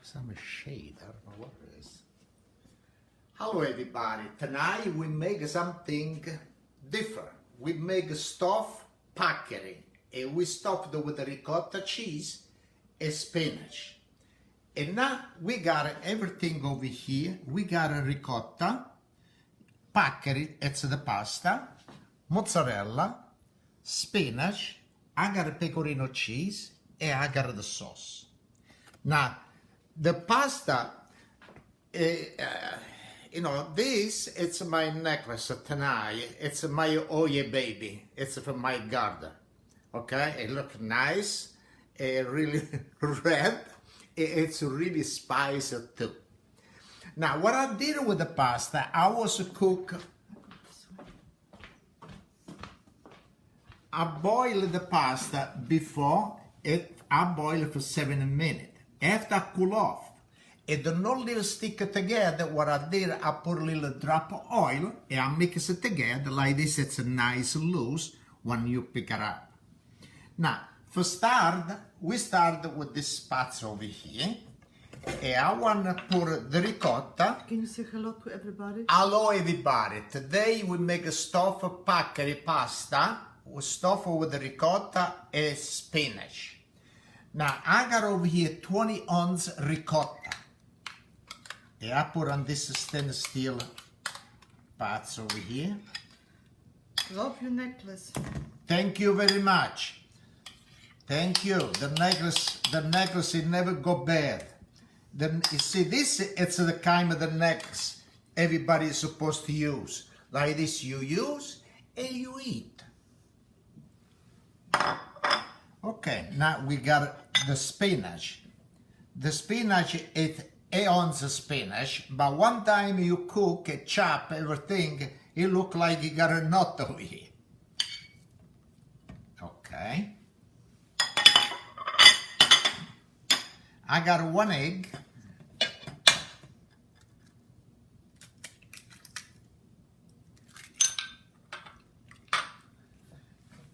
some shade, I don't know what it is. Hello everybody, tonight we make something different. We make stuffed paccheri, and we stuffed it with the ricotta cheese and spinach. And now we got everything over here. We got a ricotta, paccheri, it's the pasta, mozzarella, spinach, I got a pecorino cheese, and I got the sauce. Now, the pasta, this, it's my necklace tonight. It's my Oye baby. It's from my garden. Okay, it looks nice, really red. It's really spicy too. Now, what I did with the pasta, I boiled the pasta before I boiled for 7 minutes. After I cool off, it don't little stick together. What I did, I put a little drop of oil and I mix it together like this. It's a nice loose when you pick it up. Now, for start, we start with this spots over here. And I want to put the ricotta. Can you say hello to everybody? Hello everybody. Today we make a stuffed paccheri pasta. We stuff it with the ricotta and spinach. Now, I got over here 20 ounce ricotta. And I put on this stainless steel pots over here. Love your necklace. Thank you very much. Thank you. The necklace, it never go bad. You see, this, it's the kind of the necklace everybody is supposed to use. Like this, you use and you eat. Okay, now we got the spinach. The spinach is 8 ounces of spinach, but one time you cook and chop everything, it look like you got a knot over here. Okay. I got 1 egg.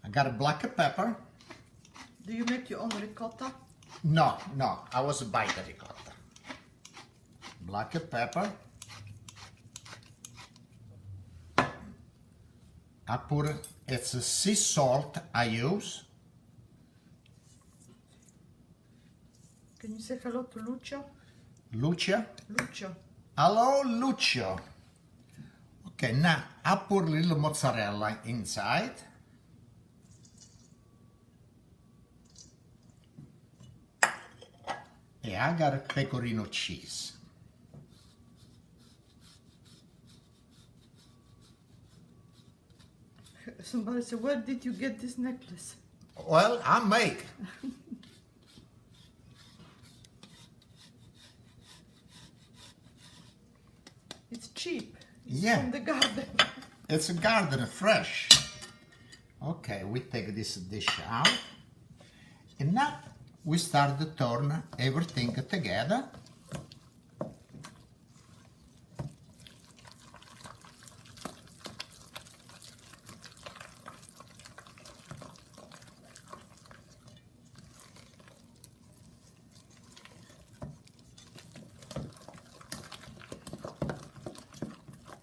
I got a black pepper. Do you make your own ricotta? No, I was buying the ricotta. Black pepper. I put, it's a sea salt I use. Can you say hello to Lucio? Lucia? Lucio. Hello, Lucio. Okay, now I put a little mozzarella inside. Yeah, I got a pecorino cheese. Somebody said, where did you get this necklace? Well, I make. It's cheap. It's Yeah. from the garden. It's a garden, fresh. Okay, we take this dish out. And now we start to turn everything together.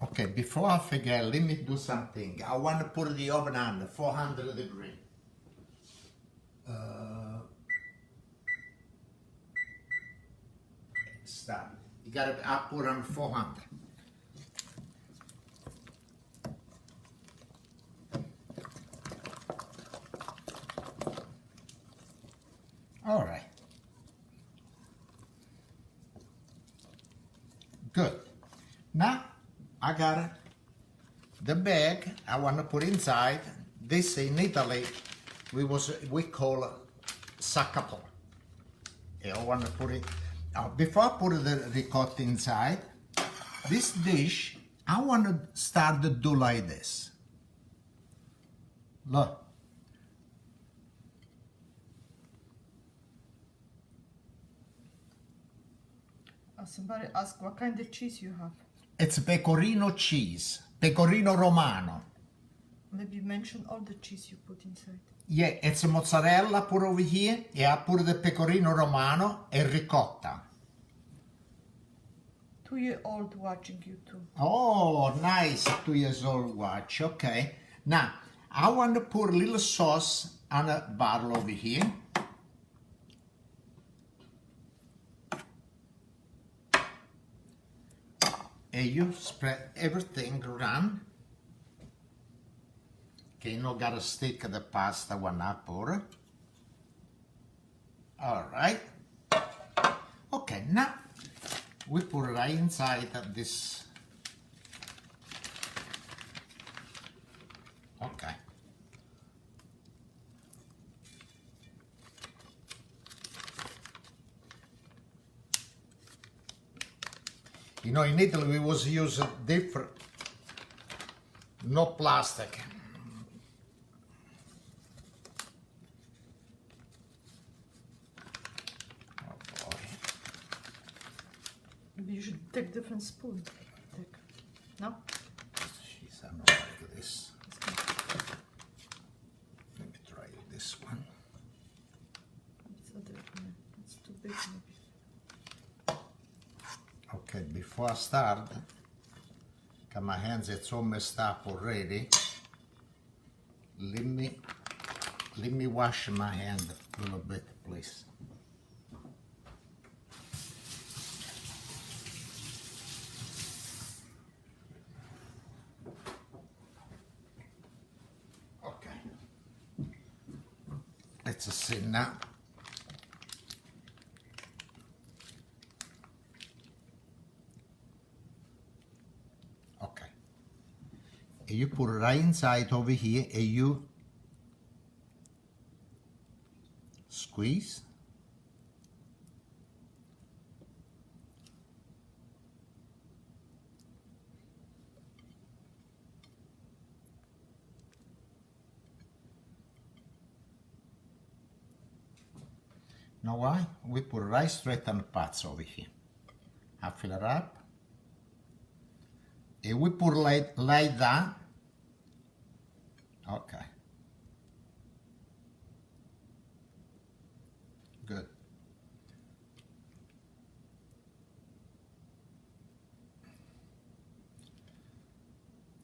Okay, before I forget, let me do something. I want to put the oven on 400 degrees. Start. You gotta, I put on 400. All right. Good. Now I got the bag I want to put inside. This in Italy we call saccapo. I want to put it. Before I put the ricotta inside, this dish I want to start to do like this. Look. Somebody asked what kind of cheese you have. It's pecorino cheese, pecorino romano. Maybe mention all the cheese you put inside. Yeah, it's mozzarella put over here, and I put the pecorino romano and ricotta. 2-year old watching YouTube. Oh, nice, 2 years old watch. Okay. Now, I want to pour a little sauce on a bottle over here. And you spread everything around. Okay, now gotta stick the pasta when I pour it. All right. Okay, now we put it right inside of this. Okay. You know, in Italy we was using different, no plastic. Oh boy. Maybe you should take different spoon. Take. No? Jeez, I don't like this. Let me try this one. It's too big maybe. Okay, before I start, because my hands it's all messed up already, let me wash my hand a little bit, please. Okay. Let's see now. Okay. And you put it right inside over here and you squeeze. Know why? We put it right straight on the pots over here. I fill it up. And we put it like that. Okay. Good.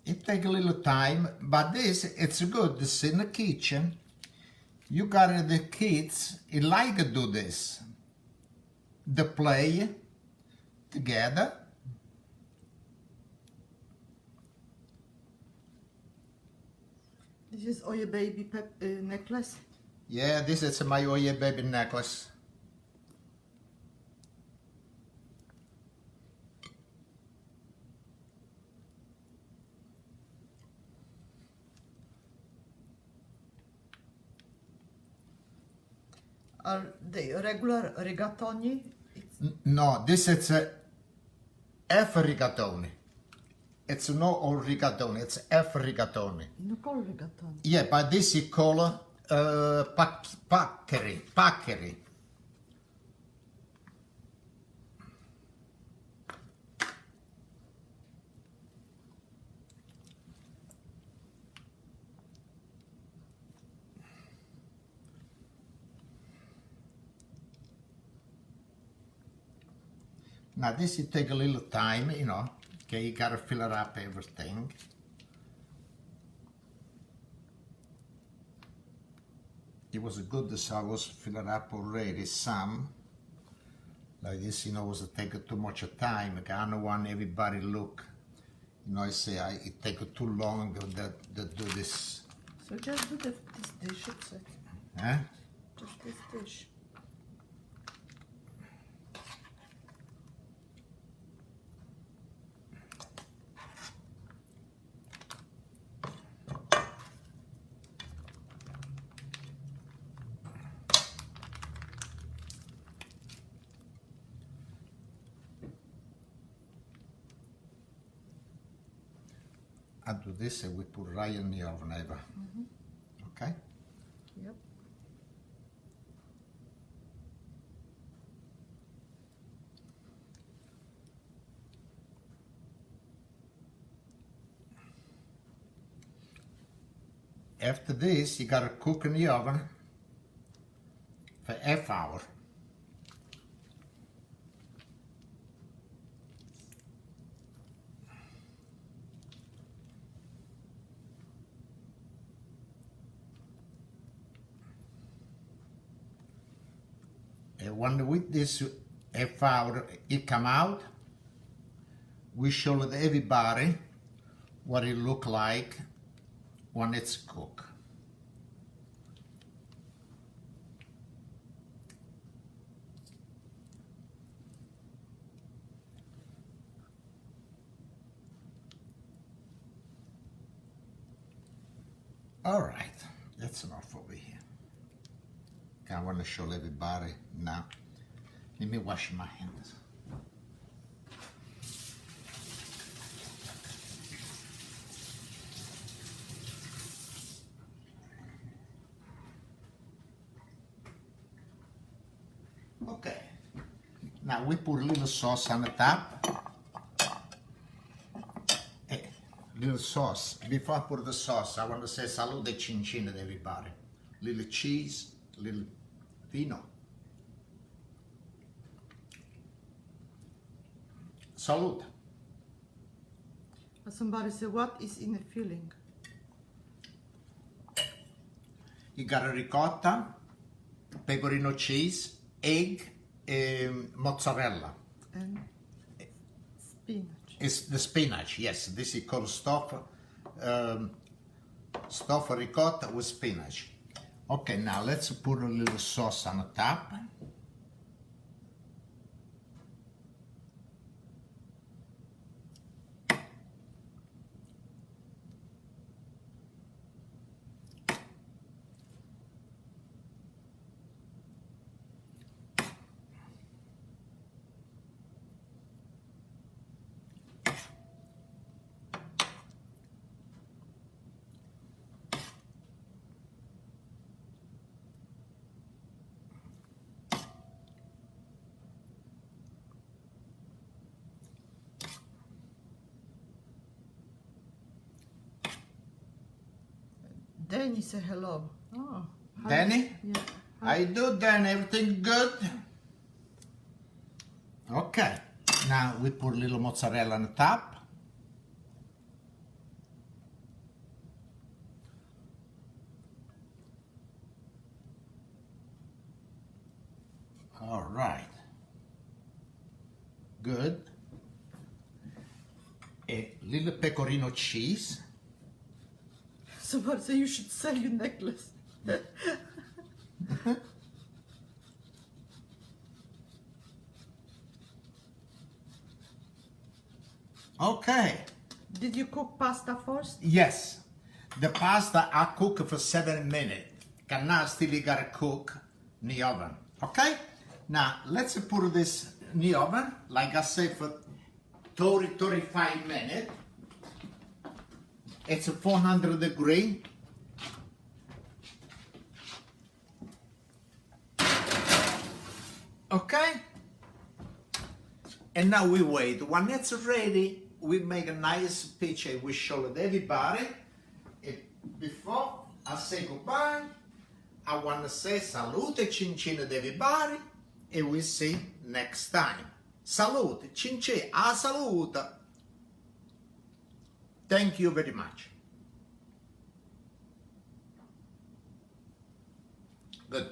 It takes a little time, but this, it's good. This in the kitchen. You got the kids, they like to do this. They play together. This is Oye baby necklace. Yeah, this is my Oye baby necklace. Are they regular rigatoni? No, this is a F rigatoni. It's not all rigatoni, it's F rigatoni. No call rigatoni. Yeah, but this is called Paccheri. Now this it take a little time, you know. Okay, you gotta fill it up everything. It was good as I was filling up already some. Like this, you know, was take too much time. Like, I don't want everybody look. You know, I say it take too long to do this. So just do this dish, it's it. Huh? Just this dish. I do this and we put right in the oven ever. Okay? Yep. After this, you gotta cook in the oven for half hour. when with this if our it come out, we show everybody what it look like when it's cooked. All right, that's enough over here. Okay, I want to show everybody now. Let me wash my hands. Okay, now we put a little sauce on the top. Little sauce. Before I put the sauce, I want to say salute chin chin to everybody. Little cheese, little vino. Salute. Somebody said, what is in the filling? You got a ricotta, pecorino cheese, egg, mozzarella. And spinach. It's the spinach, yes. This is called stuffed ricotta with spinach. Okay, now let's put a little sauce on the top. Danny say hello. Oh, hi. Danny? Yeah. How you do, Danny? Everything good? Okay, now we put a little mozzarella on the top. All right. Good. A little pecorino cheese. Somebody said you should sell your necklace. Okay. Did you cook pasta first? Yes. The pasta I cook for 7 minutes. Can now still gotta cook in the oven. Okay? Now let's put this in the oven, like I said, for 35 minutes. It's 400 degrees. Okay? And now we wait. When it's ready, we make a nice picture. We show it everybody. Before I say goodbye, I want to say salute, chin chin to everybody, and we see next time. Salute, chin chin, a salute. Thank you very much. Good.